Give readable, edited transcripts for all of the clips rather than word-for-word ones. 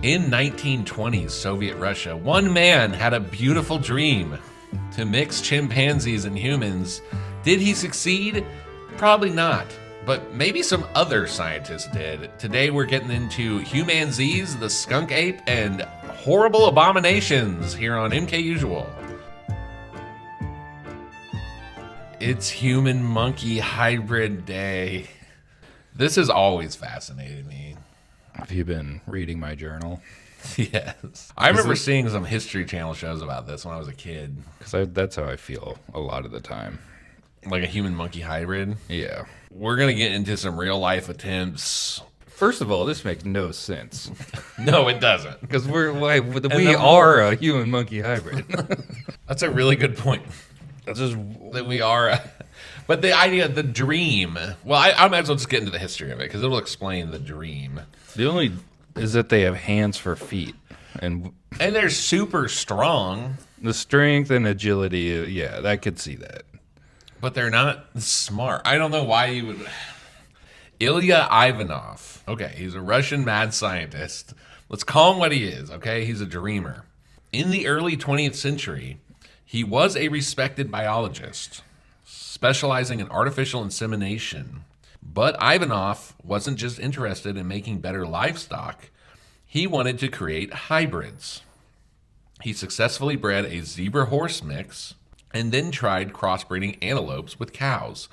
In 1920s Soviet Russia, one man had a beautiful dream to mix chimpanzees and humans. Did he succeed? Probably not, but maybe some other scientists did. Today we're getting into Humanzees, the Skunk Ape, and horrible abominations here on MKUSUAL. It's human-monkey hybrid day. This has always fascinated me. Have you been reading my journal? Yes. I remember seeing some History Channel shows about this when I was a kid. Because that's how I feel a lot of the time. Like a human-monkey hybrid? Yeah. We're going to get into some real-life attempts. First of all, this makes no sense. No, it doesn't. Because we are a human-monkey hybrid. That's a really good point. That's just... That we are... But the idea, the dream... Well, I might as well just get into the history of it, because it'll explain the dream. The only... is that they have hands for feet. And they're super strong. The strength and agility, yeah, I could see that. But they're not smart. I don't know why you would... Ilya Ivanov. Okay, he's a Russian mad scientist. Let's call him what he is, okay? He's a dreamer. In the early 20th century, he was a respected biologist, specializing in artificial insemination. But Ivanov wasn't just interested in making better livestock. He wanted to create hybrids. He successfully bred a zebra-horse mix and then tried crossbreeding antelopes with cows.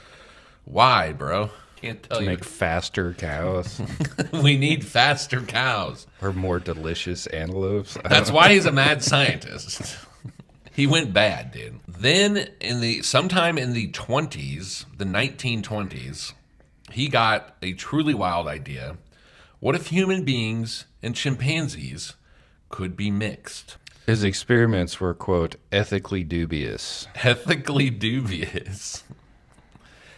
Why, bro? Can't tell you. To make faster cows. We need faster cows. Or more delicious antelopes. That's why he's a mad scientist. He went bad, dude. Then, sometime in the 20s, the 1920s, he got a truly wild idea. What if human beings and chimpanzees could be mixed? His experiments were, quote, ethically dubious. Ethically dubious.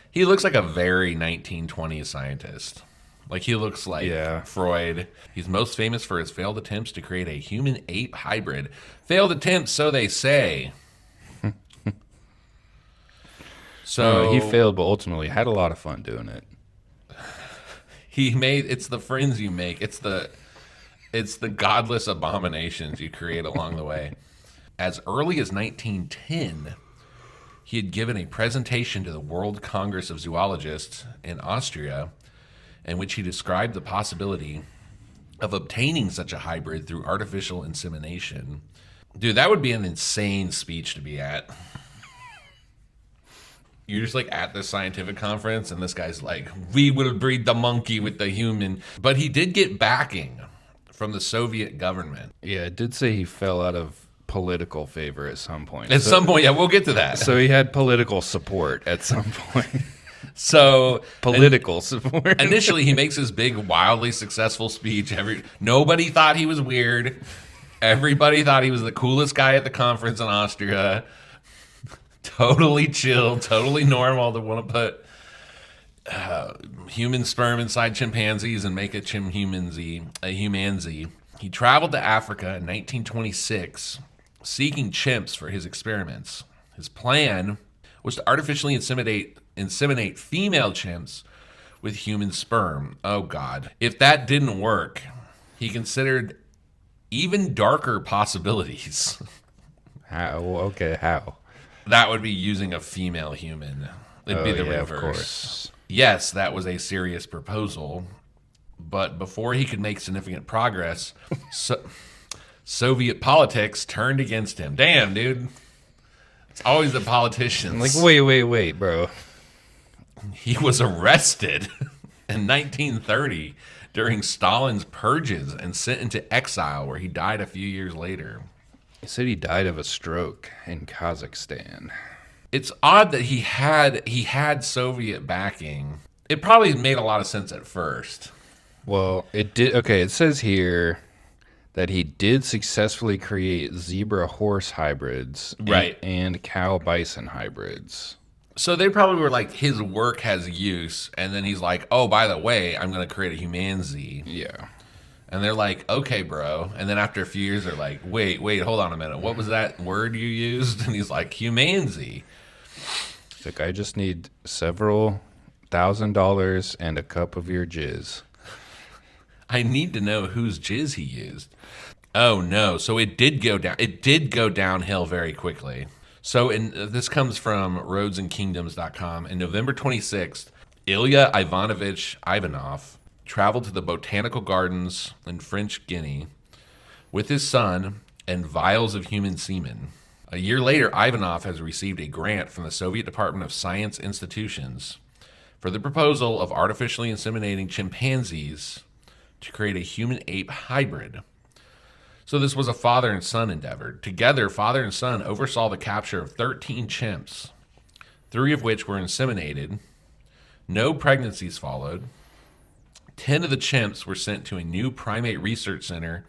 He looks like a very 1920s scientist. Like, he looks like Freud. He's most famous for his failed attempts to create a human-ape hybrid. Failed attempts, so they say. So he failed, but ultimately had a lot of fun doing it. It's the friends you make. It's the godless abominations you create along the way. As early as 1910, he had given a presentation to the World Congress of Zoologists in Austria, in which he described the possibility of obtaining such a hybrid through artificial insemination. Dude, that would be an insane speech to be at. You're just like at this scientific conference, and this guy's like, we will breed the monkey with the human. But he did get backing from the Soviet government. Yeah, it did say he fell out of political favor at some point. At some point, yeah, we'll get to that. So he had political support at some point. So political support. Initially, he makes his big, wildly successful speech. Nobody thought he was weird. Everybody thought he was the coolest guy at the conference in Austria. Totally chill, totally normal to want to put human sperm inside chimpanzees and make a humanzee. He traveled to Africa in 1926, seeking chimps for his experiments. His plan was to artificially inseminate female chimps with human sperm. Oh, God. If that didn't work, he considered even darker possibilities. How? Okay, how? That would be using a female human. It'd be the reverse. Of course. Yes, that was a serious proposal. But before he could make significant progress, Soviet politics turned against him. Damn, dude. It's always the politicians. Like, wait, bro. He was arrested in 1930 during Stalin's purges and sent into exile, where he died a few years later. He said he died of a stroke in Kazakhstan. It's odd that he had Soviet backing. It probably made a lot of sense at first. Well, it did. Okay, it says here that he did successfully create zebra-horse hybrids, right, and cow-bison hybrids. So they probably were like, his work has use, and then he's like, oh, by the way, I'm going to create a humanzee. Yeah. And they're like, okay, bro. And then after a few years, they're like, wait, hold on a minute. What was that word you used? And he's like, humanzee. He's like, I just need several $1,000 and a cup of your jizz. I need to know whose jizz he used. Oh no! So it did go down. It did go downhill very quickly. So this comes from roadsandkingdoms.com. In November 26th, Ilya Ivanovich Ivanov traveled to the botanical gardens in French Guiana with his son and vials of human semen. A year later, Ivanov has received a grant from the Soviet Department of Science Institutions for the proposal of artificially inseminating chimpanzees to create a human-ape hybrid. So this was a father and son endeavor. Together, father and son oversaw the capture of 13 chimps, 3 of which were inseminated. No pregnancies followed. 10 of the chimps were sent to a new primate research center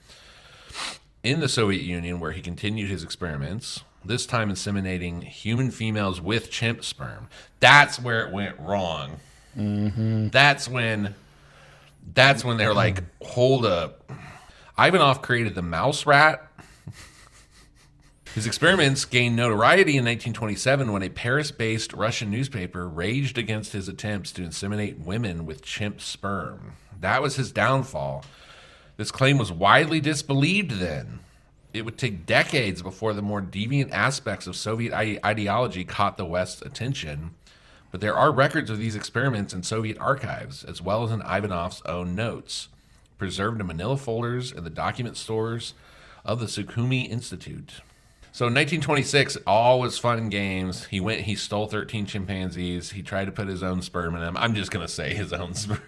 in the Soviet Union where he continued his experiments, this time inseminating human females with chimp sperm. That's where it went wrong. Mm-hmm. That's when they're like, hold up. Ivanov created the mouse rat. His experiments gained notoriety in 1927 when a Paris-based Russian newspaper raged against his attempts to inseminate women with chimp sperm. That was his downfall. This claim was widely disbelieved then. It would take decades before the more deviant aspects of Soviet ideology caught the West's attention. But there are records of these experiments in Soviet archives, as well as in Ivanov's own notes, preserved in manila folders in the document stores of the Sukhumi Institute. So in 1926, all was fun and games. He stole 13 chimpanzees. He tried to put his own sperm in them. I'm just going to say his own sperm.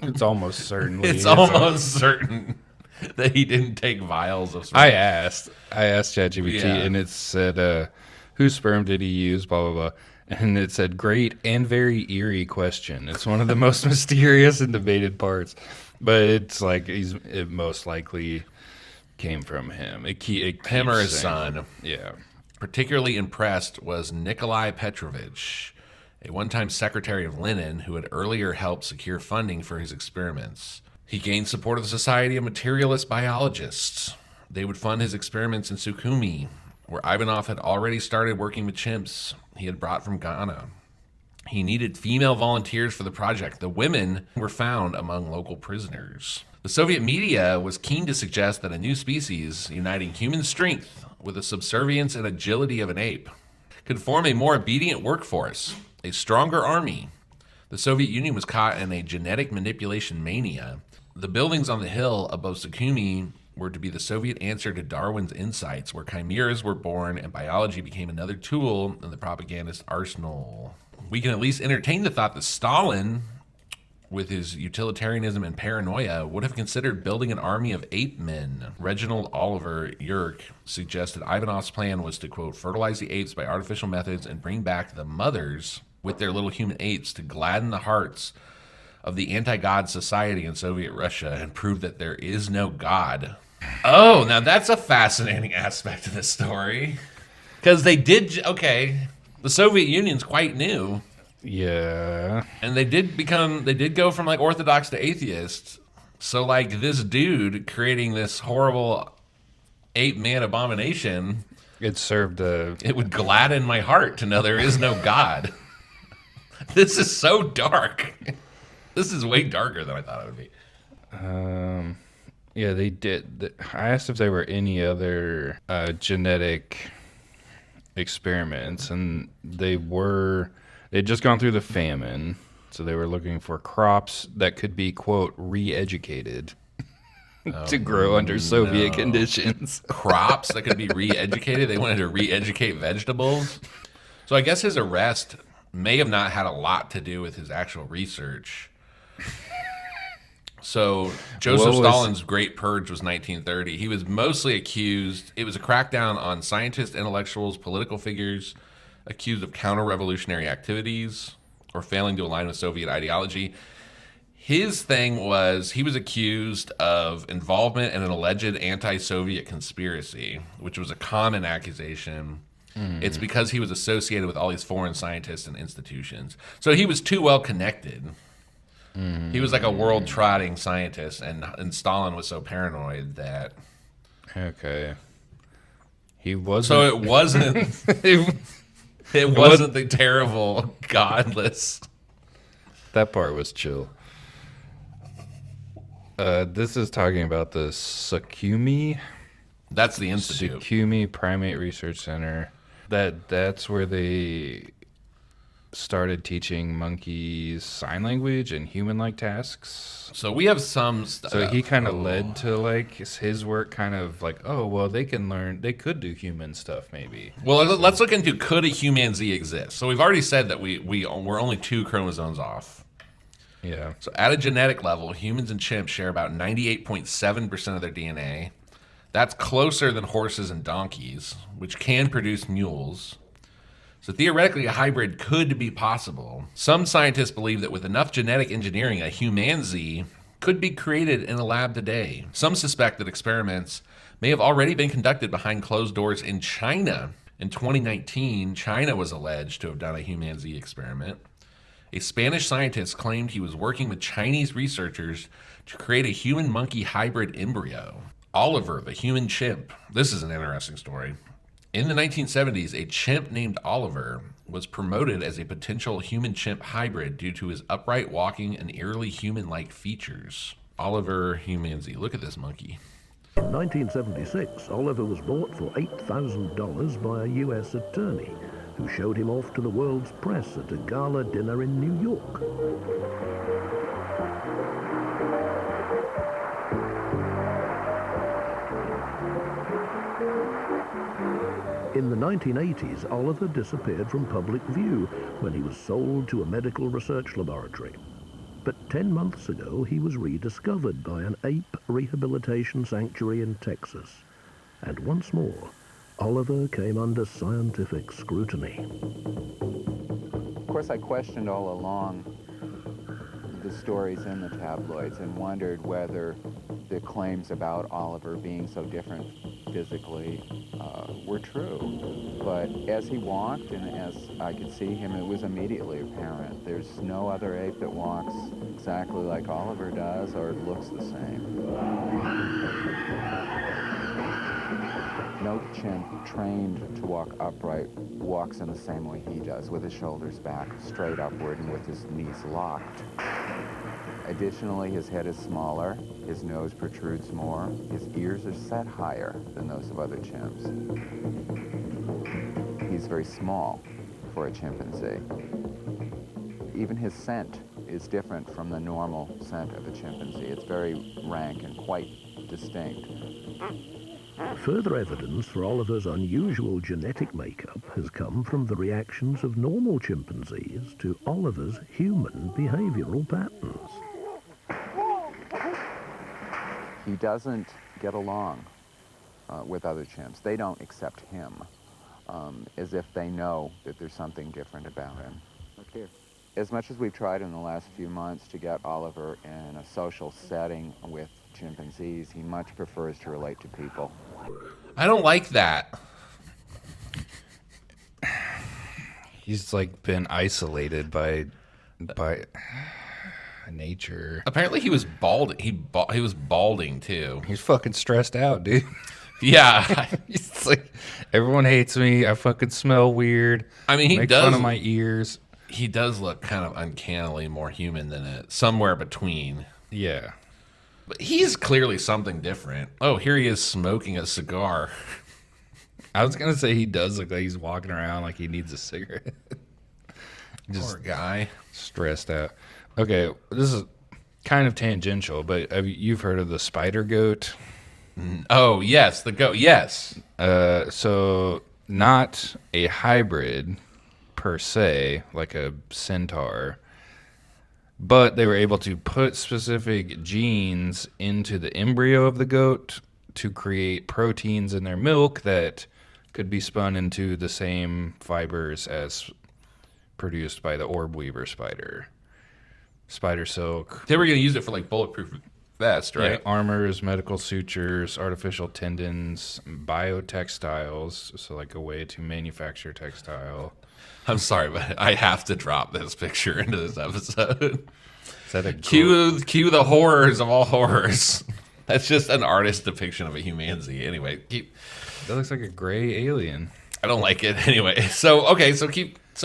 It's almost certainly. It's almost certain that he didn't take vials of sperm. I asked ChatGPT, and it said, whose sperm did he use, blah, blah, blah. And it said, great and very eerie question. It's one of the most mysterious and debated parts. But it's like it most likely came from him. Him or his son. Yeah. Particularly impressed was Nikolai Petrovich, a one-time secretary of Lenin who had earlier helped secure funding for his experiments. He gained support of the Society of Materialist Biologists. They would fund his experiments in Sukhumi, where Ivanov had already started working with chimps he had brought from Ghana. He needed female volunteers for the project. The women were found among local prisoners. The Soviet media was keen to suggest that a new species, uniting human strength with the subservience and agility of an ape, could form a more obedient workforce, a stronger army. The Soviet Union was caught in a genetic manipulation mania. The buildings on the hill above Sukhumi were to be the Soviet answer to Darwin's insights, where chimeras were born and biology became another tool in the propagandist arsenal. We can at least entertain the thought that Stalin, with his utilitarianism and paranoia, would have considered building an army of ape men. Reginald Oliver Yerke suggested Ivanov's plan was to, quote, fertilize the apes by artificial methods and bring back the mothers with their little human apes to gladden the hearts of the anti-God society in Soviet Russia and prove that there is no God. Oh, now that's a fascinating aspect of this story. Because they did, okay, the Soviet Union's quite new. Yeah. And they did go from like orthodox to atheist. So like this dude creating this horrible ape man abomination. It served It would gladden my heart to know there is no God. This is so dark. This is way darker than I thought it would be. Yeah, they did. I asked if there were any other genetic experiments, and they'd just gone through the famine, so they were looking for crops that could be, quote, re-educated to grow under Soviet conditions. Crops that could be re-educated? They wanted to re-educate vegetables? So I guess his arrest may have not had a lot to do with his actual research. So Joseph Stalin's Great Purge was 1930. He was mostly accused. It was a crackdown on scientists, intellectuals, political figures accused of counter-revolutionary activities or failing to align with Soviet ideology. His thing was he was accused of involvement in an alleged anti-Soviet conspiracy, which was a common accusation. It's because he was associated with all these foreign scientists and institutions. So he was too well connected. He was like a world-trotting scientist, and Stalin was so paranoid that... Okay. He wasn't... So it wasn't... it wasn't the terrible, godless... That part was chill. This is talking about the That's the institute. Sakumi Primate Research Center. That's where they started teaching monkeys sign language and human-like tasks. So we have some stuff. So he kind of led to like his work, kind of like, oh well, they could do human stuff maybe. Well, let's look into could a humanzee exist. So we've already said that we're only 2 chromosomes off. Yeah. So at a genetic level, humans and chimps share about 98.7% of their DNA. That's closer than horses and donkeys, which can produce mules. So theoretically, a hybrid could be possible. Some scientists believe that with enough genetic engineering, a humanzee could be created in a lab today. Some suspect that experiments may have already been conducted behind closed doors in China. In 2019, China was alleged to have done a humanzee experiment. A Spanish scientist claimed he was working with Chinese researchers to create a human-monkey hybrid embryo. Oliver, the human chimp. This is an interesting story. In the 1970s, a chimp named Oliver was promoted as a potential human-chimp hybrid due to his upright walking and eerily human-like features. Oliver Humanzee. Look at this monkey. In 1976, Oliver was bought for $8,000 by a U.S. attorney who showed him off to the world's press at a gala dinner in New York. In the 1980s, Oliver disappeared from public view when he was sold to a medical research laboratory. But 10 months ago, he was rediscovered by an ape rehabilitation sanctuary in Texas. And once more, Oliver came under scientific scrutiny. Of course, I questioned all along the stories in the tabloids and wondered whether the claims about Oliver being so different physically were true. But as he walked and as I could see him, it was immediately apparent. There's no other ape that walks exactly like Oliver does or looks the same. No chimp trained to walk upright walks in the same way he does, with his shoulders back, straight upward, and with his knees locked. Additionally, his head is smaller, his nose protrudes more, his ears are set higher than those of other chimps. He's very small for a chimpanzee. Even his scent is different from the normal scent of a chimpanzee. It's very rank and quite distinct. Further evidence for Oliver's unusual genetic makeup has come from the reactions of normal chimpanzees to Oliver's human behavioral patterns. He doesn't get along with other chimps. They don't accept him as if they know that there's something different about him. Look here. As much as we've tried in the last few months to get Oliver in a social setting with chimpanzees, he much prefers to relate to people. I don't like that. He's like been isolated by nature. Apparently he was bald. He was balding too. He's fucking stressed out, dude. Yeah. He's like, everyone hates me. I fucking smell weird. I mean, he Make does fun of my ears. He does look kind of uncannily more human than it. Somewhere between. Yeah. But he's clearly something different. Oh, here he is smoking a cigar. I was gonna say he does look like he's walking around like he needs a cigarette. Poor guy. Stressed out. Okay, this is kind of tangential, but you've heard of the spider goat? Oh, yes, the goat. Yes. So not a hybrid per se, like a centaur, but they were able to put specific genes into the embryo of the goat to create proteins in their milk that could be spun into the same fibers as produced by the orb weaver spider. Spider silk. They were going to use it for like bulletproof vest, right? Yeah, armors, medical sutures, artificial tendons, biotextiles, so like a way to manufacture textile. I'm sorry, but I have to drop this picture into this episode. Is that a Cue the horrors of all horrors. That's just an artist depiction of a humanzee. Anyway, That looks like a gray alien. I don't like it anyway. So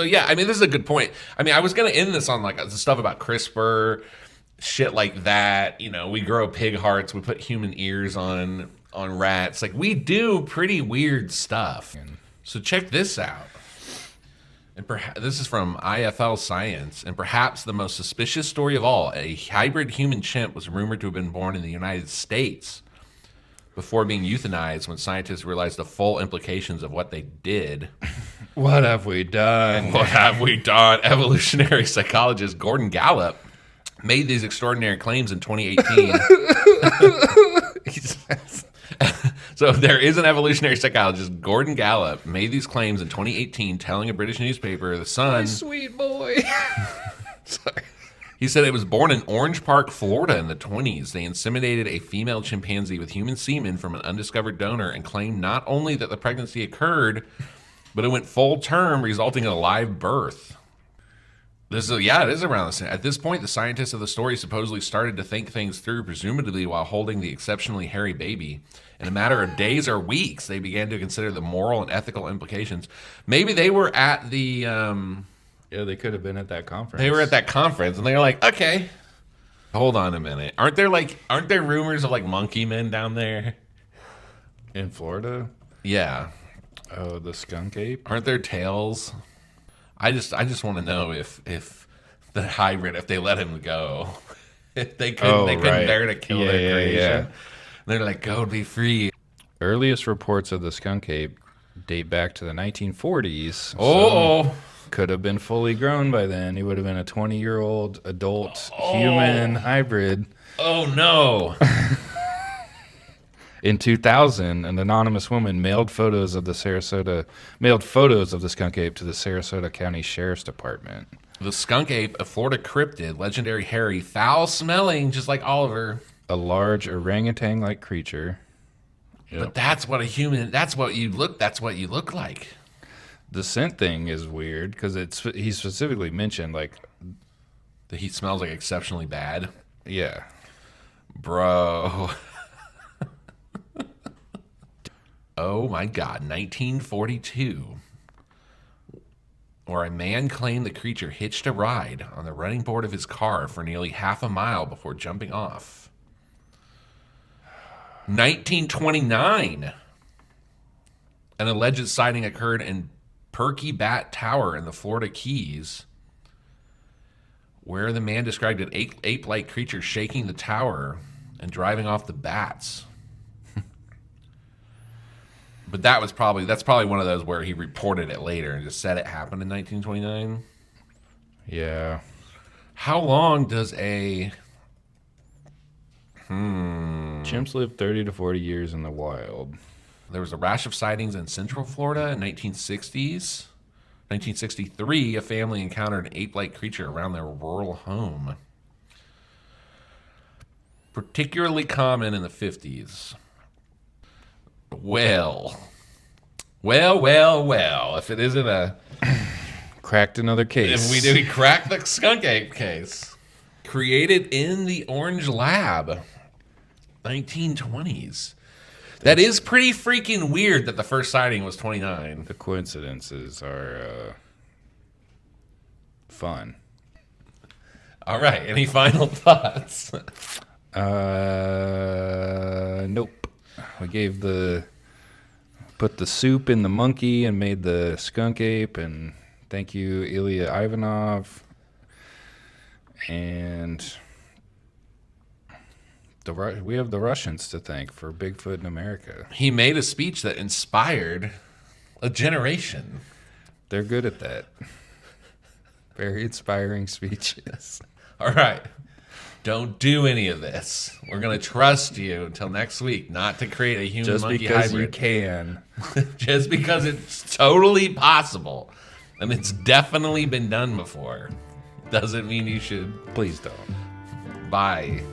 yeah, I mean, this is a good point. I mean, I was going to end this on like the stuff about CRISPR shit like that. You know, we grow pig hearts, we put human ears on rats. Like, we do pretty weird stuff. So check this out. And this is from IFL Science. And perhaps the most suspicious story of all, a hybrid human chimp was rumored to have been born in the United States before being euthanized when scientists realized the full implications of what they did. What have we done? What have we done? Evolutionary psychologist Gordon Gallup made these extraordinary claims in 2018. So there is an evolutionary psychologist, Gordon Gallup, made these claims in 2018, telling a British newspaper, The Sun. My sweet boy. Sorry. He said it was born in Orange Park, Florida in the 20s. They inseminated a female chimpanzee with human semen from an undiscovered donor and claimed not only that the pregnancy occurred, but it went full term, resulting in a live birth. It is around the same. At this point, the scientists of the story supposedly started to think things through, presumably while holding the exceptionally hairy baby. In a matter of days or weeks, they began to consider the moral and ethical implications. Maybe they were at the... Yeah, they could have been at that conference. They were at that conference, and they were like, okay, hold on a minute. Aren't there rumors of, like, monkey men down there? In Florida? Yeah. Oh, the skunk ape? Aren't there tails? I just want to know if the hybrid, if they let him go, if they couldn't bear to kill their creation. Yeah. They're like, go, be free. Earliest reports of the skunk ape date back to the 1940s. Oh, so could have been fully grown by then. He would have been a 20-year-old adult human hybrid. Oh no. In 2000, an anonymous woman mailed photos of the skunk ape to the Sarasota County Sheriff's Department. The skunk ape, a Florida cryptid, legendary hairy, foul-smelling, just like Oliver. A large orangutan-like creature. Yep. But that's what you look like. The scent thing is weird because he specifically mentioned like that he smells like exceptionally bad. Yeah, bro. Oh my God, 1942, where a man claimed the creature hitched a ride on the running board of his car for nearly half a mile before jumping off. 1929, an alleged sighting occurred in Perky Bat Tower in the Florida Keys, where the man described an ape-like creature shaking the tower and driving off the bats. But that's probably one of those where he reported it later and just said it happened in 1929. Yeah. How long does chimps live 30 to 40 years in the wild? There was a rash of sightings in Central Florida in 1960s. 1963, a family encountered an ape-like creature around their rural home. Particularly common in the 50s. Well. If it isn't a... Cracked another case. If we cracked the skunk ape case. Created in the Orange Lab. 1920s. That is pretty freaking weird that the first sighting was 29. The coincidences are fun. All right. Any final thoughts? Nope. We put the soup in the monkey and made the skunk ape, and thank you, Ilya Ivanov. And we have the Russians to thank for Bigfoot in America. He made a speech that inspired a generation. They're good at that. Very inspiring speeches. All right. Don't do any of this. We're going to trust you until next week not to create a human-monkey hybrid. Just because you can. Just because it's totally possible. And it's definitely been done before. Doesn't mean you should. Please don't. Bye.